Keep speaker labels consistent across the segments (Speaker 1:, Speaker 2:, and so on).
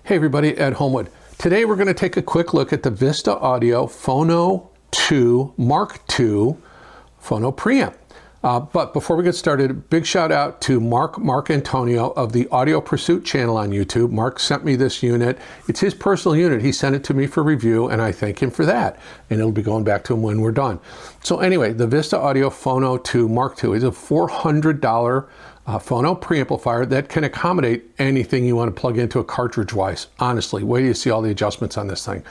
Speaker 1: Hey everybody, Ed Homewood. Today we're going to take a quick look at the Vista Audio Phono-2 MkII phono preamp. But before we get started, big shout out to Mark Antonio of the Audio Pursuit channel on YouTube. Mark sent me this unit. It's his personal unit. He sent it to me for review, and I thank him for that. And it'll be going back to him when we're done. So anyway, the Vista Audio Phono-2 MkII is a $400 phono preamplifier that can accommodate anything you want to plug into a cartridge-wise. Honestly, wait till you see all the adjustments on this thing.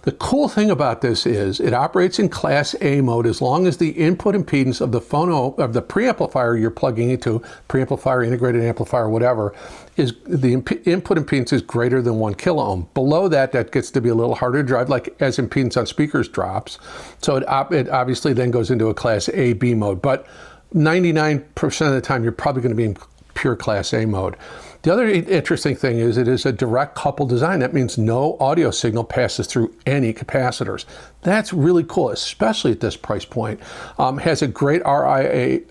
Speaker 1: The cool thing about this is it operates in Class A mode as long as the input impedance of the preamplifier you're plugging into, preamplifier, integrated amplifier, whatever, is the input impedance is greater than 1 kilo ohm. Below that, that gets to be a little harder to drive, like as impedance on speakers drops. So it obviously then goes into a Class A-B mode. But 99% of the time, you're probably going to be in pure Class A mode. The other interesting thing is it is a direct coupled design. That means no audio signal passes through any capacitors. That's really cool, especially at this price point. Has a great RIAA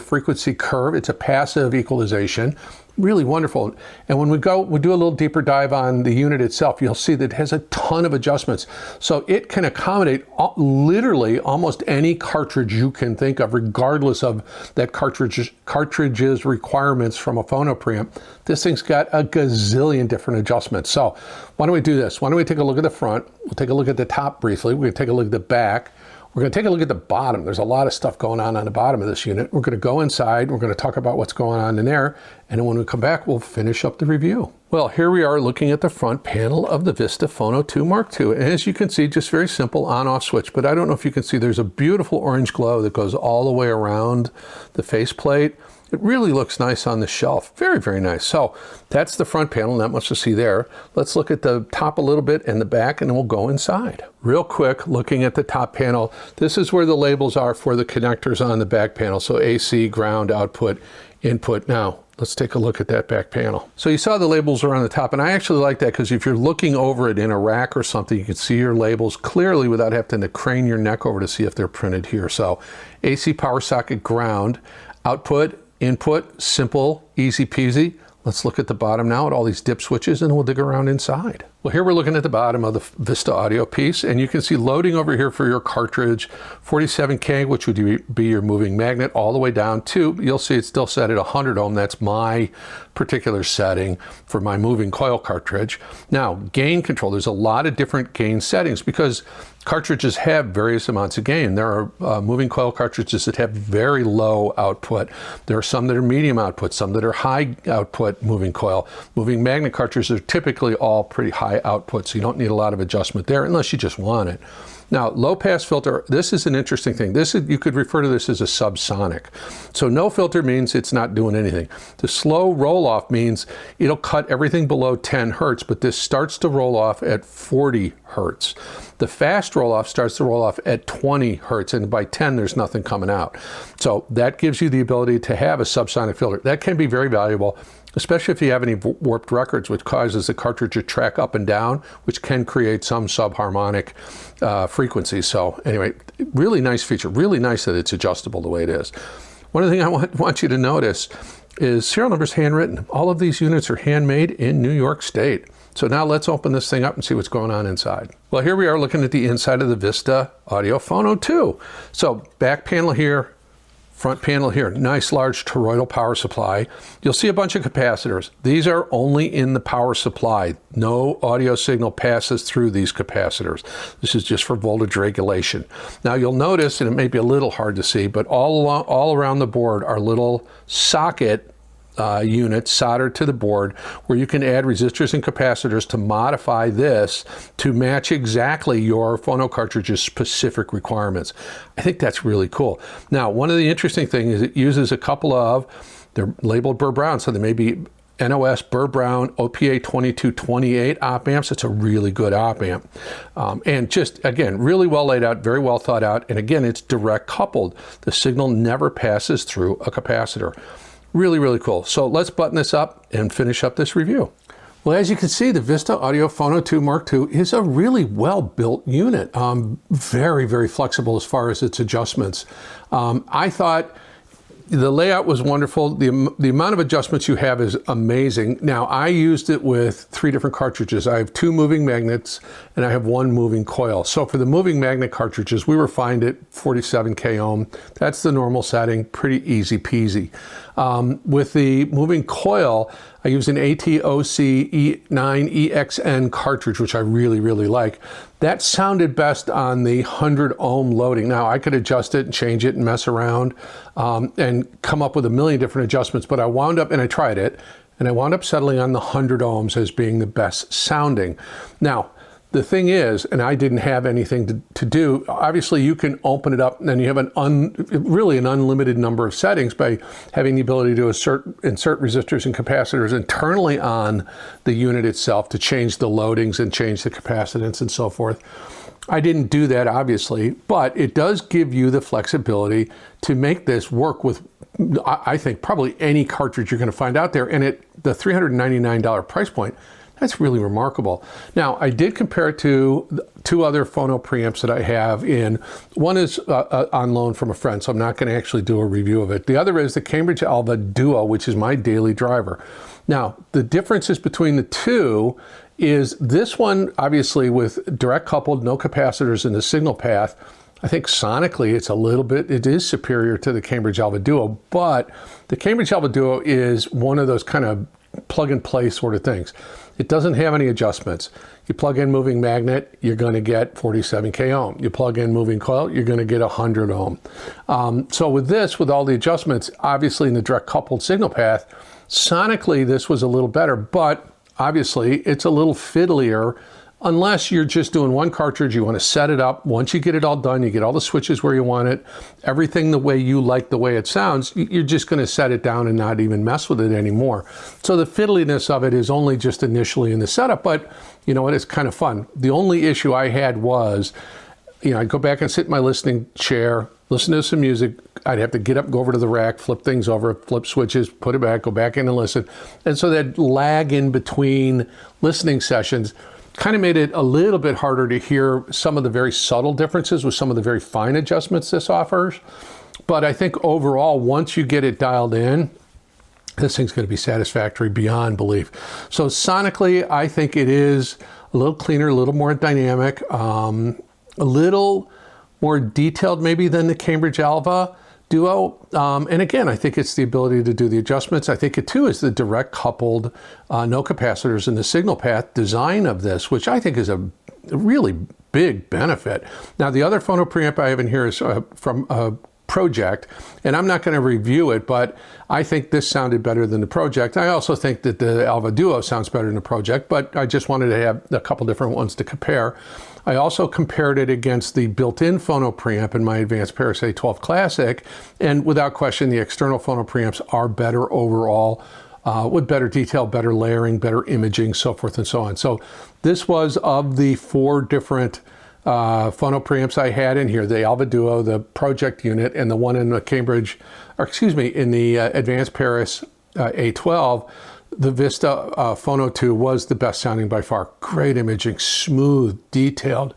Speaker 1: frequency curve. It's a passive equalization. Really wonderful. And when we do a little deeper dive on the unit itself, you'll see that it has a ton of adjustments. So it can accommodate literally almost any cartridge you can think of, regardless of that cartridge's requirements from a phono preamp. This thing's got a gazillion different adjustments. So why don't we do this? Why don't we take a look at the front? We'll take a look at the top briefly. We're going to take a look at the back. We're going to take a look at the bottom. There's a lot of stuff going on the bottom of this unit. We're going to go inside. We're going to talk about what's going on in there. And then when we come back, we'll finish up the review. Well, here we are looking at the front panel of the Vista Phono-2 MkII. And as you can see, just very simple on-off switch. But I don't know if you can see, there's a beautiful orange glow that goes all the way around the faceplate. It really looks nice on the shelf. Very, very nice. So that's the front panel, not much to see there. Let's look at the top a little bit and the back, and then we'll go inside. Real quick, looking at the top panel, this is where the labels are for the connectors on the back panel. So AC, ground, output, input. Now, let's take a look at that back panel. So you saw the labels are on the top, and I actually like that because if you're looking over it in a rack or something, you can see your labels clearly without having to crane your neck over to see if they're printed here. So AC power socket, ground, output, input, simple, easy peasy. Let's look at the bottom now at all these dip switches, and we'll dig around inside. Well, here we're looking at the bottom of the Vista Audio piece, and you can see loading over here for your cartridge, 47K, which would be your moving magnet, all the way down to, you'll see it's still set at 100 ohm. That's my particular setting for my moving coil cartridge. Now, gain control, there's a lot of different gain settings because cartridges have various amounts of gain. There are moving coil cartridges that have very low output. There are some that are medium output, some that are high output moving coil. Moving magnet cartridges are typically all pretty high output, so you don't need a lot of adjustment there unless you just want it. Now, low pass filter, this is an interesting thing. You could refer to this as a subsonic. So no filter means it's not doing anything. The slow roll off means it'll cut everything below 10 hertz, but this starts to roll off at 40 hertz. The fast roll off starts to roll off at 20 hertz, and by 10 there's nothing coming out. So that gives you the ability to have a subsonic filter. That can be very valuable, especially if you have any warped records, which causes the cartridge to track up and down, which can create some subharmonic frequencies. So anyway, really nice feature. Really nice that it's adjustable the way it is. One other thing I want you to notice is serial numbers handwritten. All of these units are handmade in New York State. So now let's open this thing up and see what's going on inside. Well, here we are looking at the inside of the Vista Audio Phono-2. So back panel here, front panel here, nice large toroidal power supply. You'll see a bunch of capacitors. These are only in the power supply. No audio signal passes through these capacitors. This is just for voltage regulation. Now you'll notice, and it may be a little hard to see, but all around the board are little socket units soldered to the board where you can add resistors and capacitors to modify this to match exactly your phono cartridge's specific requirements. I think that's really cool. Now, one of the interesting things is it uses a couple of, they're labeled Burr Brown, so they may be NOS Burr Brown OPA 2228 op amps. It's a really good op amp. And just, again, really well laid out, very well thought out. And again, it's direct coupled. The signal never passes through a capacitor. Really, really cool. So let's button this up and finish up this review. Well, as you can see, the Vista Audio Phono-2 MkII is a really well-built unit. Very, very flexible as far as its adjustments. I thought The layout was wonderful. The amount of adjustments you have is amazing. Now, I used it with 3 different cartridges. I have 2 moving magnets and I have 1 moving coil. So for the moving magnet cartridges, we were fine at 47 k ohm. That's the normal setting, pretty easy peasy. With the moving coil, I use an ATOC E9EXN cartridge, which I really, really like. That sounded best on the 100 ohm loading. Now, I could adjust it and change it and mess around and come up with a million different adjustments, but I wound up, and I tried it, and I wound up settling on the 100 ohms as being the best sounding. Now, the thing is, and I didn't have anything to do, obviously you can open it up and then you have really an unlimited number of settings by having the ability to insert resistors and capacitors internally on the unit itself to change the loadings and change the capacitance and so forth. I didn't do that, obviously, but it does give you the flexibility to make this work with, I think, probably any cartridge you're going to find out there. And at the $399 price point, that's really remarkable. Now, I did compare it to 2 other phono preamps that I have in. One is on loan from a friend, so I'm not going to actually do a review of it. The other is the Cambridge Alva Duo, which is my daily driver. Now, the differences between the 2 is this one, obviously, with direct coupled, no capacitors in the signal path. I think sonically it is superior to the Cambridge Alva Duo, but the Cambridge Alva Duo is one of those kind of plug and play sort of things. It doesn't have any adjustments. You plug in moving magnet, you're going to get 47 k ohm. You plug in moving coil, you're going to get 100 ohm. So with this, with all the adjustments, obviously in the direct coupled signal path, sonically this was a little better, but obviously it's a little fiddlier unless you're just doing 1 cartridge. You want to set it up. Once you get it all done, you get all the switches where you want it, everything the way you like the way it sounds, you're just going to set it down and not even mess with it anymore. So the fiddliness of it is only just initially in the setup, but you know what, it's kind of fun. The only issue I had was, I'd go back and sit in my listening chair, listen to some music. I'd have to get up, go over to the rack, flip things over, flip switches, put it back, go back in and listen. And so that lag in between listening sessions kind of made it a little bit harder to hear some of the very subtle differences with some of the very fine adjustments this offers. But I think overall, once you get it dialed in, this thing's going to be satisfactory beyond belief. So sonically, I think it is a little cleaner, a little more dynamic, a little more detailed maybe than the Cambridge Alva Duo. And again, I think it's the ability to do the adjustments. I think it too is the direct coupled, no capacitors in the signal path design of this, which I think is a really big benefit. Now, the other phono preamp I have in here is from a Project, and I'm not going to review it, but I think this sounded better than the Project. I also think that the Alva Duo sounds better than the Project, but I just wanted to have a couple different ones to compare. I also compared it against the built-in phono preamp in my Advanced Paris A12 Classic, and without question, the external phono preamps are better overall, with better detail, better layering, better imaging, so forth and so on. So this was of the 4 different phono preamps I had in here: the Alva Duo, the Project unit, and the one in the in the Advanced Paris A12. The Vista Phono-2 was the best sounding by far. Great imaging, smooth, detailed,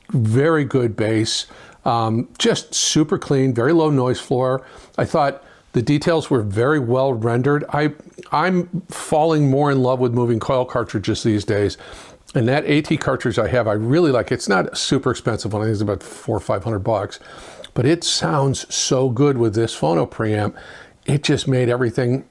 Speaker 1: very good bass, just super clean, very low noise floor. I thought the details were very well rendered. I'm falling more in love with moving coil cartridges these days. And that AT cartridge I have, I really like. It's not a super expensive one. I think it's about $400 or $500, but it sounds so good with this phono preamp. It just made everything.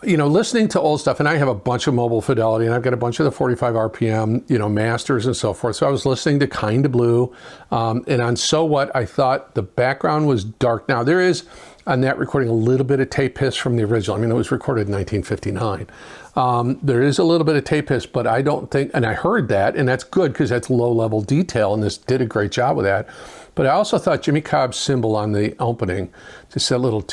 Speaker 1: Listening to old stuff, and I have a bunch of mobile fidelity, and I've got a bunch of the 45 RPM, masters and so forth. So I was listening to Kinda Blue, and on So What, I thought the background was dark. Now, there is, on that recording, a little bit of tape hiss from the original. I mean, it was recorded in 1959. There is a little bit of tape hiss, but I don't think, and I heard that, and that's good because that's low-level detail, and this did a great job with that. But I also thought Jimmy Cobb's cymbal on the opening, just that little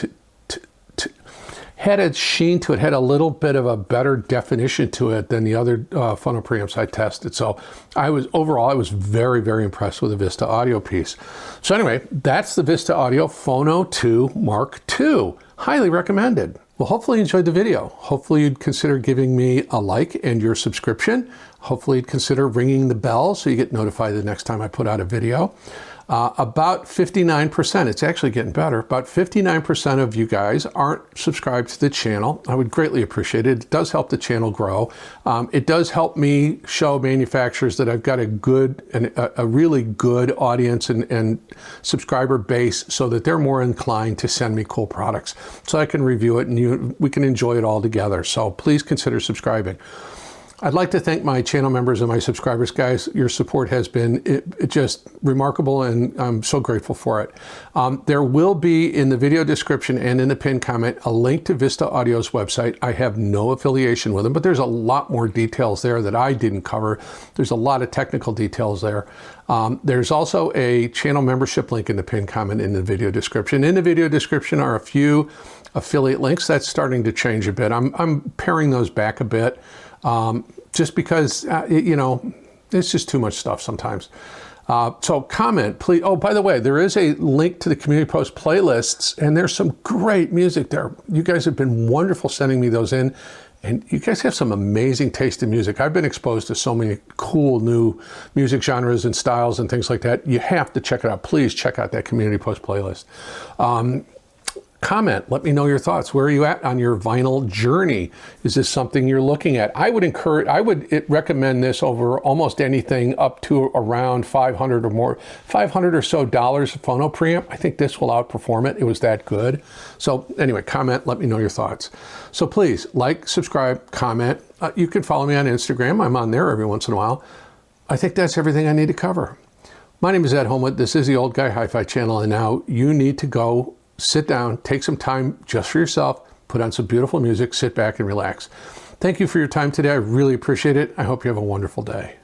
Speaker 1: had a sheen to it, had a little bit of a better definition to it than the other phono preamps I tested. So I was very, very impressed with the Vista Audio piece. So anyway, that's the Vista Audio Phono-2 Mark II. Highly recommended. Well, hopefully you enjoyed the video. Hopefully you'd consider giving me a like and your subscription. Hopefully you'd consider ringing the bell so you get notified the next time I put out a video. About 59%, it's actually getting better, about 59% of you guys aren't subscribed to the channel. I would greatly appreciate it. It does help the channel grow. It does help me show manufacturers that I've got a really good audience and subscriber base, so that they're more inclined to send me cool products so I can review it and we can enjoy it all together. So please consider subscribing. I'd like to thank my channel members and my subscribers, guys. Your support has been just remarkable, and I'm so grateful for it. There will be in the video description and in the pinned comment a link to Vista Audio's website. I have no affiliation with them, but there's a lot more details there that I didn't cover. There's a lot of technical details there. There's also a channel membership link in the pinned comment in the video description. In the video description are a few affiliate links. That's starting to change a bit. I'm paring those back a bit. Just because, you know, it's just too much stuff sometimes. So comment, please. Oh, by the way, there is a link to the community post playlists, and there's some great music there. You guys have been wonderful sending me those in, and you guys have some amazing taste in music. I've been exposed to so many cool new music genres and styles and things like that. You have to check it out. Please check out that community post playlist. Comment, let me know your thoughts. Where are you at on your vinyl journey? Is this something you're looking at? I would recommend this over almost anything up to around $500 or more, $500 or so dollars phono preamp. I think this will outperform it. It was that good. So anyway, comment, let me know your thoughts. So please like, subscribe, comment. You can follow me on Instagram. I'm on there every once in a while. I think that's everything I need to cover. My name is Ed Homewood. This is the Old Guy Hi-Fi channel, and now you need to go sit down, take some time just for yourself, put on some beautiful music, sit back and relax. Thank you for your time today. I really appreciate it. I hope you have a wonderful day.